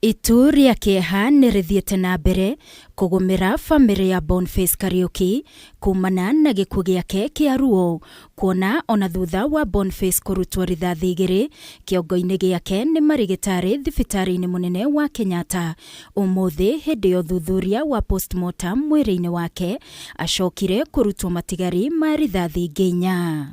Uthuthuria kieha nirithiete na mbere kugumira family ya Boniface Kariuki kumana na gikuũ giake kia ruo, kuona ona thutha wa Boniface kurutwo rithathi igiri kiongo-ini giake ni marigitari thibitari-ini munene wa Kenyatta. Umuthi hindi ya uthuthuria wa postmortem mwiri-ini wake acokire kurutwo matigari ma rithathi nginya.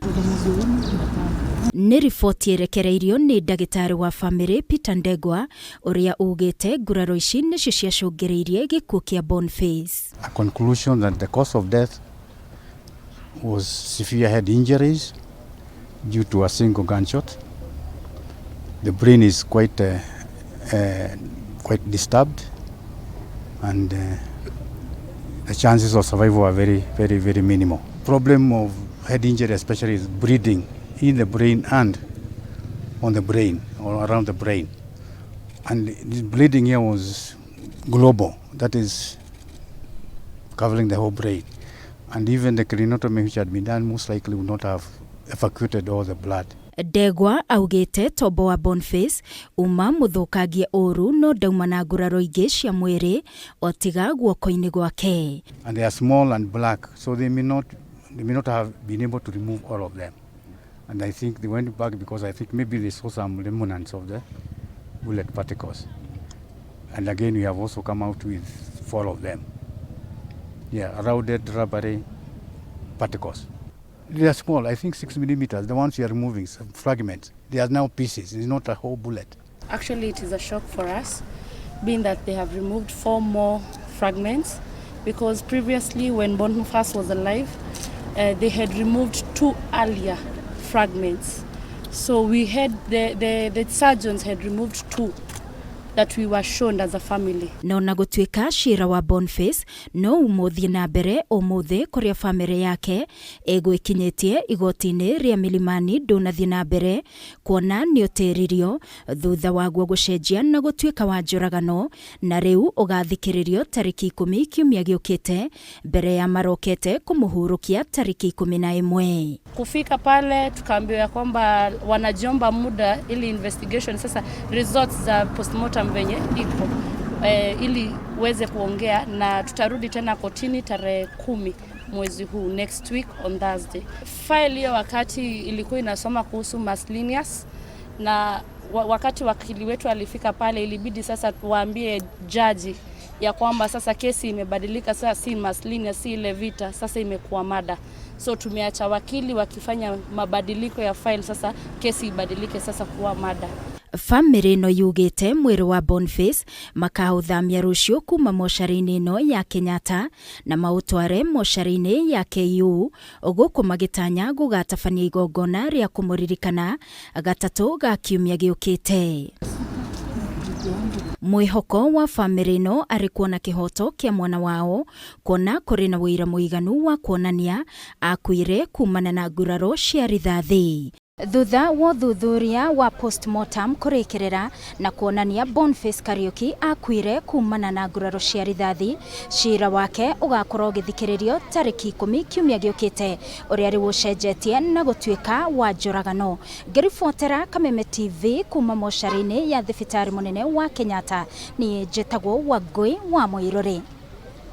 Ni riboti yerekereirio ni ndagitari wa family Peter NDEGWA uria ugite nguraro ici nicio ciacungiriirie gikuũ kia Boniface. A conclusion that the cause of death was severe head injuries due to a single gunshot. The brain is quite disturbed, and the chances of survival are very minimal. Problem of head injury especially is bleeding in the brain and on the brain or around the brain, and the bleeding here was global, that is covering the whole brain, and even the craniotomy which had been done most likely would not have evacuated all the blood. NDEGWA augite tombo wa Boniface uma muthukangie uru no dauma na nguraro ingi cia mwiri otiga guoko-ini gwake. And they are small and black, so they may not have been able to remove all of them. And I think they went back because I think maybe they saw some remnants of the bullet particles. And again, we have also come out with 4 of them. Yeah, rounded rubbery particles. They are small, I think 6 millimeters. The ones we are removing, some fragments. They are now pieces. It's not a whole bullet. Actually, it is a shock for us, being that they have removed 4 more fragments, because previously, when Boniface was alive, they had removed 2 earlier fragments. So we had the surgeons had removed 2 that we were shown as a family. No na gutuika CIIRA wa Boniface no umuthi na mbere umuthi kuria family yake egwikinyitie igoti-ini ria Milimani ndunathi na mbere kuona ni utiririo thutha wa guo gucenjia na gutuika wa njuragano, na riu ugathikiririo tariki 10 kiumia giukite mbere ya marokete kumuhurukia tariki 11. Kufika pale tukaambiwa kwamba wanajiomba muda ili investigation sasa results za postmortem venye iko ili uweze kuongea, na tutarudi tena kotini tarehe 10 mwezi huu, next week on Thursday. File hiyo wakati ilikuwa inasoma kuhusu miscellaneous, na wakati wakili wetu alifika pale ilibidi sasa tuwaambie jaji ya kwamba sasa kesi imebadilika, sasa si miscellaneous, si ile vita, sasa imekuwa mada. So tumeacha wakili wakifanya mabadiliko ya file, sasa kesi ibadilike sasa kuwa mada. Family no yugite mwiri wa Boniface makauthamia rucio kuma moshari-ini no ya Kenyatta na mautware moshari-ini ya KIONGO guku magitanya gugatabania igongona ria kumuririkana gatatu ga kiumia giukite. Mwihoko wa family no ari kuona kihoto kia mwana wao, kuona kuri na wira muiganu wa kuonania akuire kumana na nguraro cia rithathi. Thutha wa uthuthuria wa postmortem kurikirira na kuonania Boniface Kariuki akuire kumana na nguraro cia rithathi, CIIRA wake ugakorwo ugithikiririo tariki 10 kiumia giukite uria riu ucenjetie na gutuika wa njuragano. Ngiribotera Kameme TV kuma moshari-ini ya thibitari munene wa Kenyatta, ni njitagwo Wangui wa Mwiruri.